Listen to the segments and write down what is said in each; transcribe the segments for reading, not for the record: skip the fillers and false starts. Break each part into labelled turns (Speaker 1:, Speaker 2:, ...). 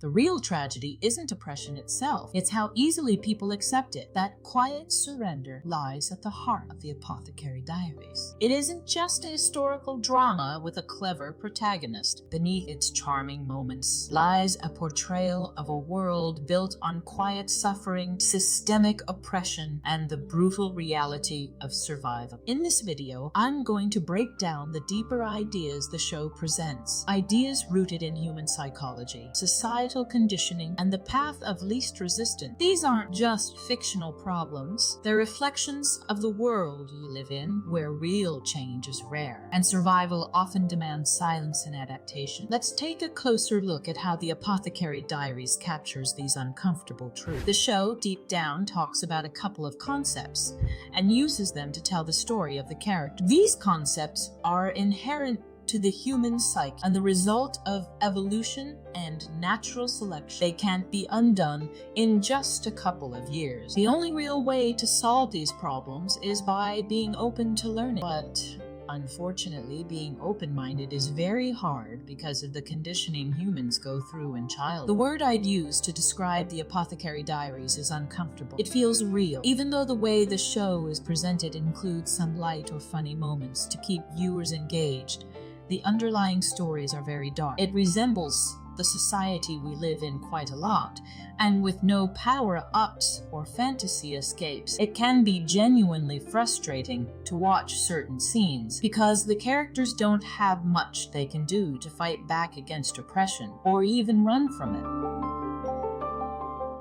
Speaker 1: The real tragedy isn't oppression itself, it's how easily people accept it. That quiet surrender lies at the heart of the Apothecary Diaries. It isn't just a historical drama with a clever protagonist. Beneath its charming moments lies a portrayal of a world built on quiet suffering, systemic oppression, and the brutal reality of survival. In this video, I'm going to break down the deeper ideas the show presents. Ideas rooted in human psychology, societal conditioning, and the path of least resistance. These aren't just fictional problems. They're reflections of the world you live in, where real change is rare, and survival often demands silence and adaptation. Let's take a closer look at how the Apothecary Diaries captures these uncomfortable truths. The show, deep down, talks about a couple of concepts and uses them to tell the story of the character. These concepts are inherent to the human psyche and the result of evolution and natural selection. They can't be undone in just a couple of years. The only real way to solve these problems is by being open to learning. But unfortunately, being open-minded is very hard because of the conditioning humans go through in childhood. The word I'd use to describe the Apothecary Diaries is uncomfortable. It feels real, even though the way the show is presented includes some light or funny moments to keep viewers engaged. The underlying stories are very dark. It resembles the society we live in quite a lot, and with no power-ups or fantasy escapes, it can be genuinely frustrating to watch certain scenes because the characters don't have much they can do to fight back against oppression or even run from it.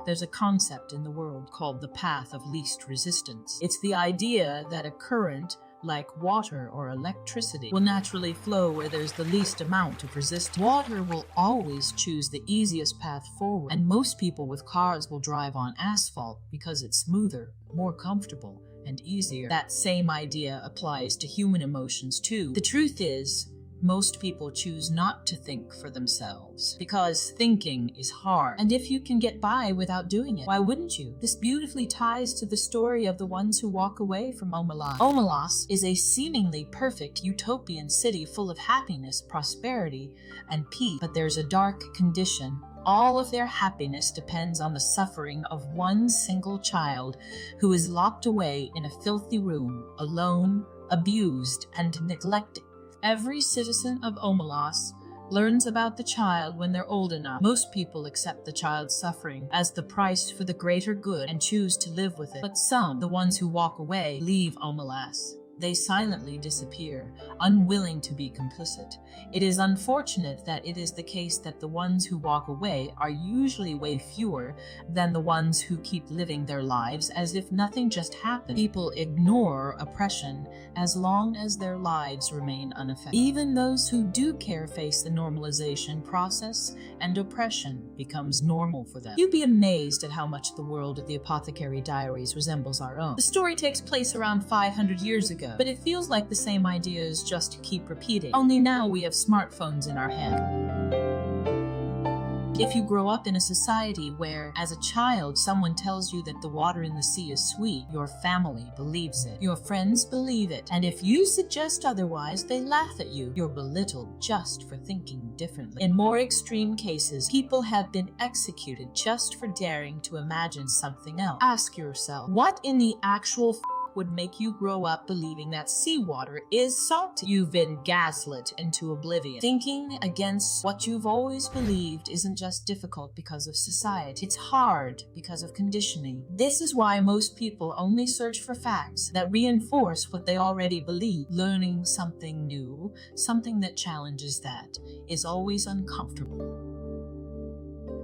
Speaker 1: There's a concept in the world called the path of least resistance. It's the idea that a current, like water or electricity, will naturally flow where there's the least amount of resistance. Water will always choose the easiest path forward, and most people with cars will drive on asphalt because it's smoother, more comfortable, and easier. That same idea applies to human emotions too. The truth is, most people choose not to think for themselves because thinking is hard. And if you can get by without doing it, why wouldn't you? This beautifully ties to the story of the ones who walk away from Omelas. Omelas is a seemingly perfect utopian city full of happiness, prosperity, and peace. But there's a dark condition. All of their happiness depends on the suffering of one single child who is locked away in a filthy room, alone, abused, and neglected. Every citizen of Omelas learns about the child when they're old enough. Most people accept the child's suffering as the price for the greater good and choose to live with it. But some, the ones who walk away, leave Omelas. They silently disappear, unwilling to be complicit. It is unfortunate that it is the case that the ones who walk away are usually way fewer than the ones who keep living their lives as if nothing just happened. People ignore oppression as long as their lives remain unaffected. Even those who do care face the normalization process, and oppression becomes normal for them. You'd be amazed at how much the world of the Apothecary Diaries resembles our own. The story takes place around 500 years ago, but it feels like the same ideas just keep repeating. Only now we have smartphones in our hand. If you grow up in a society where, as a child, someone tells you that the water in the sea is sweet, your family believes it. Your friends believe it. And if you suggest otherwise, they laugh at you. You're belittled just for thinking differently. In more extreme cases, people have been executed just for daring to imagine something else. Ask yourself, what in the actual would make you grow up believing that seawater is salty? You've been gaslit into oblivion. Thinking against what you've always believed isn't just difficult because of society. It's hard because of conditioning. This is why most people only search for facts that reinforce what they already believe. Learning something new, something that challenges that, is always uncomfortable.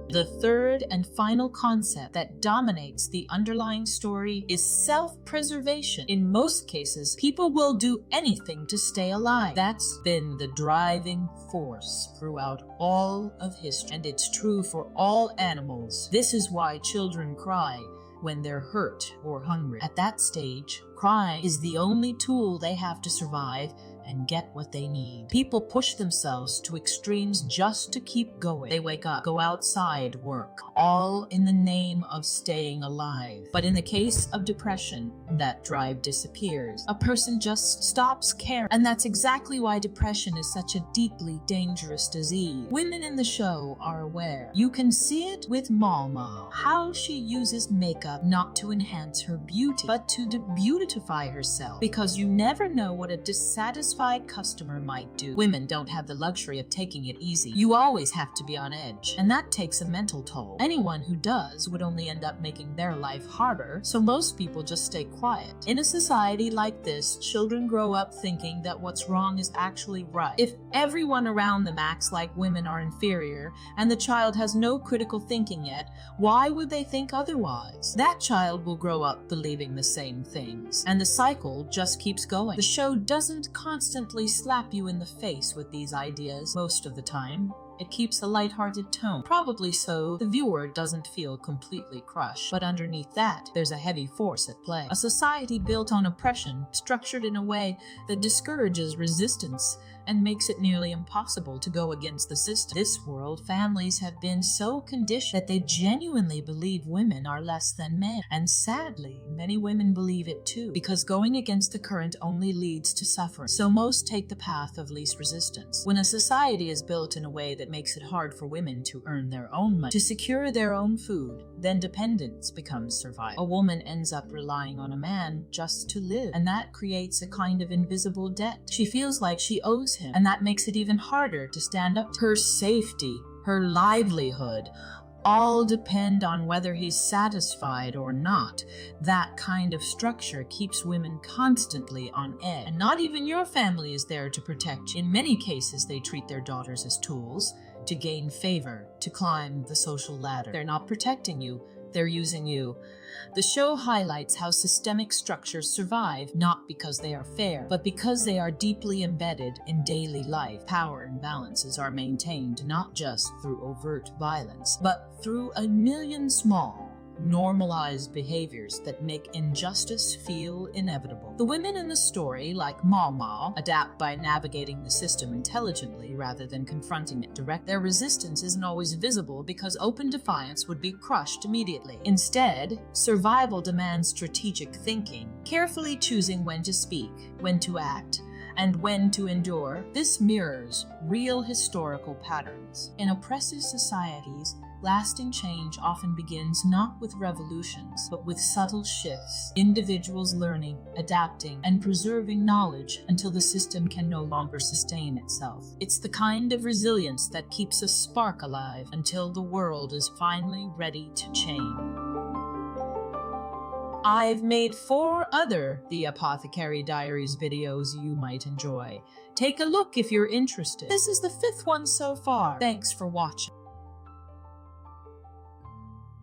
Speaker 1: The third and final concept that dominates the underlying story is self-preservation. In most cases, people will do anything to stay alive. That's been the driving force throughout all of history, and it's true for all animals. This is why children cry when they're hurt or hungry. At that stage, crying is the only tool they have to survive and get what they need. People push themselves to extremes just to keep going. They wake up, go outside, work, all in the name of staying alive. But in the case of depression, that drive disappears. A person just stops caring. And that's exactly why depression is such a deeply dangerous disease. Women in the show are aware. You can see it with Mama, how she uses makeup not to enhance her beauty, but to beautify herself, because you never know what a dissatisfied customer might do. Women don't have the luxury of taking it easy. You always have to be on edge, and that takes a mental toll. Anyone who does would only end up making their life harder, so most people just stay quiet. In a society like this, children grow up thinking that what's wrong is actually right. If everyone around them acts like women are inferior, and the child has no critical thinking yet, why would they think otherwise? That child will grow up believing the same things, and the cycle just keeps going. The show doesn't constantly slap you in the face with these ideas most of the time. It keeps a lighthearted tone, probably so the viewer doesn't feel completely crushed. But underneath that, there's a heavy force at play. A society built on oppression, structured in a way that discourages resistance and makes it nearly impossible to go against the system. This world, families have been so conditioned that they genuinely believe women are less than men. And sadly, many women believe it too, because going against the current only leads to suffering. So most take the path of least resistance. When a society is built in a way that makes it hard for women to earn their own money, to secure their own food, then dependence becomes survival. A woman ends up relying on a man just to live, and that creates a kind of invisible debt. She feels like she owes him, and that makes it even harder to stand up. Her safety, her livelihood, all depend on whether he's satisfied or not. That kind of structure keeps women constantly on edge. And not even your family is there to protect you. In many cases, they treat their daughters as tools to gain favor, to climb the social ladder. They're not protecting you, they're using you. The show highlights how systemic structures survive, not because they are fair, but because they are deeply embedded in daily life. Power imbalances are maintained not just through overt violence, but through a million small, normalized behaviors that make injustice feel inevitable. The women in the story, like Mama, adapt by navigating the system intelligently rather than confronting it directly. Their resistance isn't always visible because open defiance would be crushed immediately. Instead, survival demands strategic thinking, carefully choosing when to speak, when to act, and when to endure. This mirrors real historical patterns. In oppressive societies, lasting change often begins not with revolutions, but with subtle shifts, individuals learning, adapting, and preserving knowledge until the system can no longer sustain itself. It's the kind of resilience that keeps a spark alive until the world is finally ready to change. I've made 4 other The Apothecary Diaries videos you might enjoy. Take a look if you're interested. This is the 5th one so far. Thanks for watching.